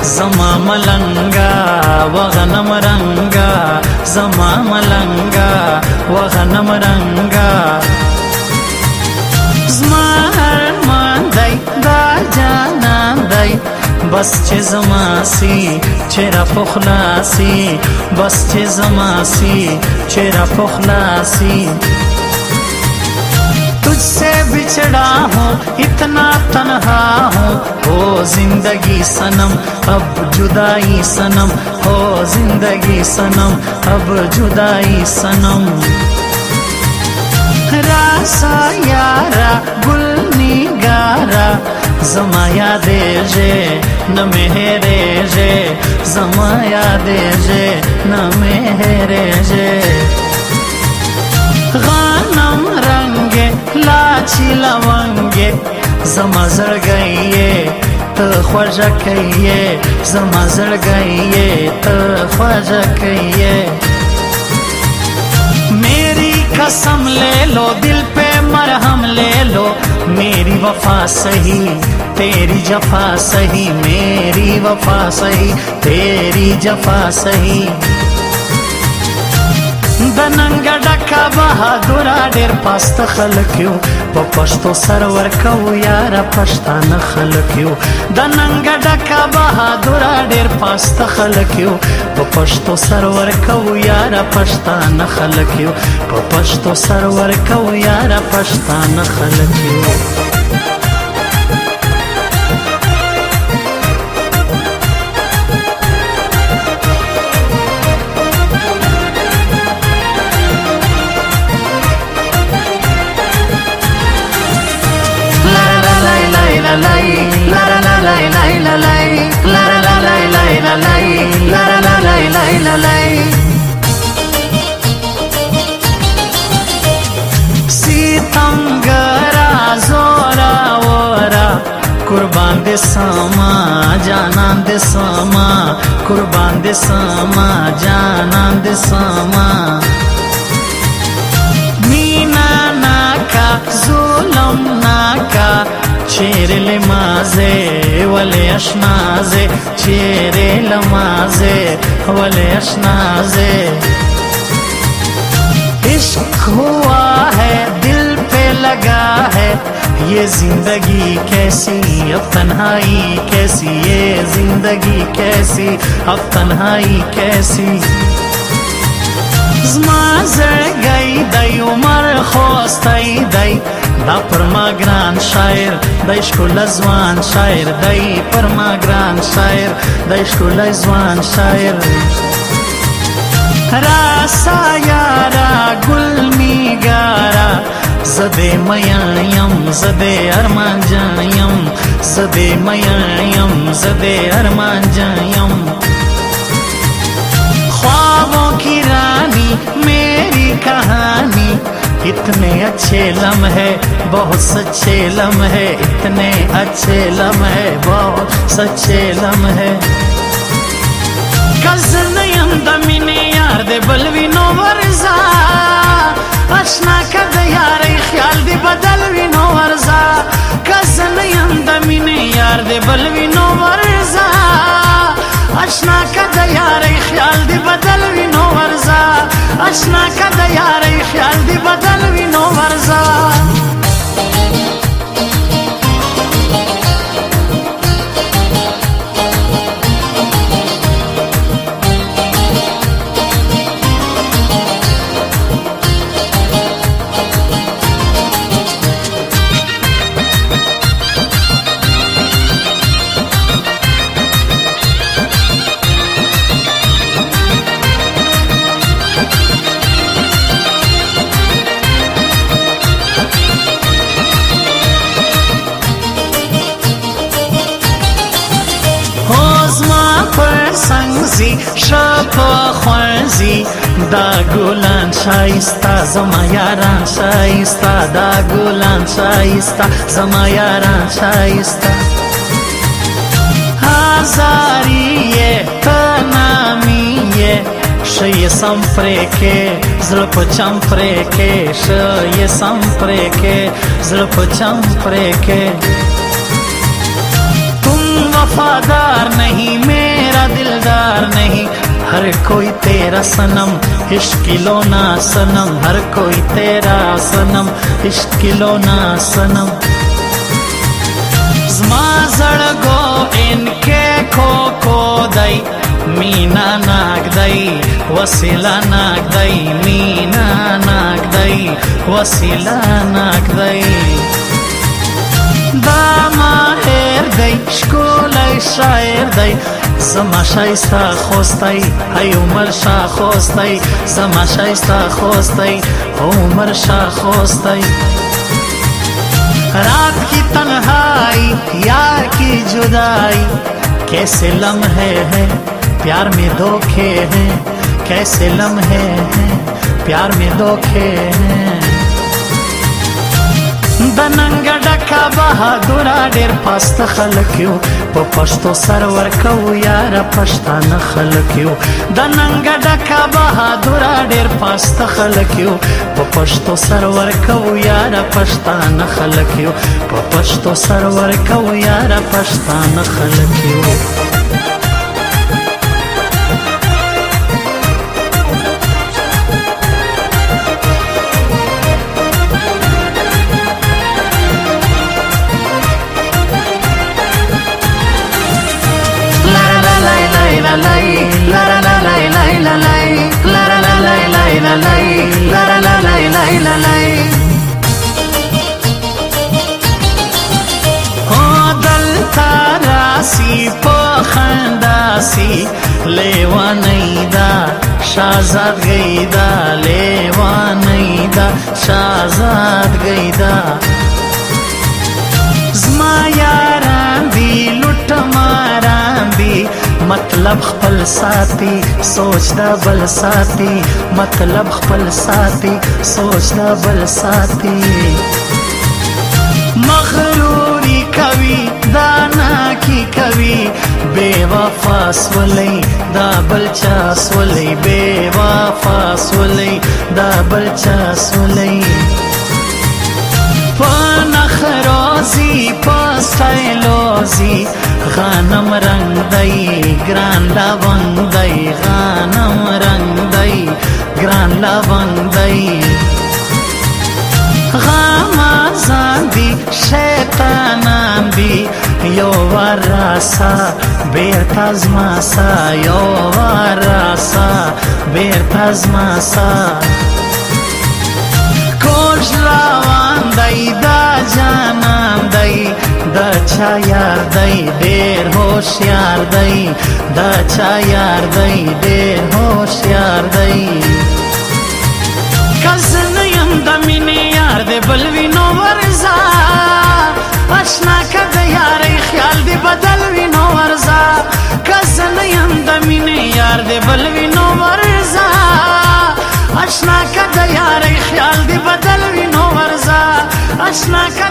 زما ملنگا وغنم رنگا زما ملنگا وغنم رنگا زما ارمان دی دا جانان دی بس چه زما سی چرا پخلاسی بس چه زما سی چرا پخلاسی तुझसे बिछड़ा हूँ इतना तन्हा हूँ हो जिंदगी सनम अब जुदाई सनम हो जिंदगी सनम अब जुदाई सनम रासा यारा गुल निगारा जमा यादे जे न मेहरे जे जमा यादे जे न मेहरे जे गानम रंगे लाची लवंगे जमा जड़ गईये तो ख्वाजा कहिए जमा जड़ गईये तो ख्वाजा कहिए मेरी कसम ले लो दिल पे मरहम ले लो मेरी वफा सही तेरी जफा सही मेरी वफा सही तेरी जफा सही दनंग डका बहादुरा ढेर पास्त खलक्यू पपश्तो सरवर कऊ यारा पश्तान खलक्यू दनंग डका बहादुरा ढेर पास्त खलक्यू पपश्तो सरवर कऊ यारा पश्तान खलक्यू पपश्तो सरवर कऊ यारा पश्तान खलक्यू सीतमगरा जोरा वोरा कुर्बान दे समा जाना दे समा कुर्बान दे समा जाना दे समा मीना नाका जुलम नाका चेरे लमाजे वले अशनाजे चेरे लमाजे वले अशनाजे इश्क हुआ है दिल पे लगा है ये जिंदगी कैसी अब तन्हाई कैसी ये जिंदगी कैसी अब तन्हाई कैसी ज़माज़र गई दई उमर खोस्तई दई दा परमाग्रान शायर दईशको लजवान शायर दई परमाग्रान शायर दईशको लजवान शायर रासा यारा गुल निगारा ज़दे मयायम ज़दे अरमान जायम ज़दे मयायम ज़दे अरमान जायम ख्वाबों की रानी मेरी कहानी इतने अच्छे लम्हे बहुत सच्चे लम्हे इतने अच्छे लम्हे बहुत सच्चे लम्हे कज़न यंदमिने यार दे बलवी नो वर्जा अशना कद यार ख्याल दे बदलवी नो वर्जा कज़न यंदमिने यार दे बलवी नो वर्जा अशना कद यार ख्याल दे बदलवी नो वर्जा अशना कद यार ख्याल दे बदलवी नो वर्जा شپا خوانزی دا گلان شایستا زما یاران شایستا دا گلان شایستا زما یاران شایستا هزاریه تنامیه شی سم پریکه زړه په چم پریکه شی سم پریکه زړه په چم پریکه तुम वफादार नहीं मेरा दिलदार नहीं हर कोई तेरा सनम इश्किलो ना सनम हर कोई तेरा सनम इश्किलो ना सनम زما زړګو انکه کو دای مینا ناک دای وسیلا ناک دای مینا ناک دای وسیلا ناک دای دا ماهر دی شکولای شاعر دی زما شایستا خوستای ای عمر شاه خوستای زما شایستا خوستای عمر شاه خوستای रात की तन्हाई यार की जुदाई कैसे लम्हे हैं प्यार में धोखे हैं कैसे लम्हे हैं प्यार में धोखे हैं د ننګ ډکا بهادوره ډېر پاسته خلک یو په پښتو سر ورکو یاره پښتانه خلک یو د ننګ ډکا بهادوره ډېر پاسته خلک یو په پښتو سر ورکو یاره پښتانه خلک یو په پښتو سر ورکو یاره پښتانه خلک یو لیوانیدا شازاد گیدا لیوانیدا شازاد گیدا زما یاران دی لوټ ماران دی مطلب خپل ساتي سوچ دا بل ساتي مطلب خپل ساتي سوچ دا بل ساتي مغروری کوي دانا کی کوي بے وفا سولی دا بل چا سولی بے وفا سولی دا بل چا سولی پنخروزی پسټایلوزی غنم رنگ دی ګران لونګ دی غنم رنگ دی ګران لونګ دی غمازان دی شیطانان دی یو وراسا بیرته زما سا یو وراسا بیرته زما سا کوږ روان دی دا جانان دی دا چا یار دی ډېر هوښیار دی دا چا یار دی ډېر هوښیار دی که زه نه یم د مینې یار دی بل وي نو ورځه اشنا که د یارۍ خیال دی بدل وي نو ورځه که زه نه یم د مینې یار دی بل وي نو ورځه اشنا که د یارۍ خیال دی بدل وي نو ورځه اشنا که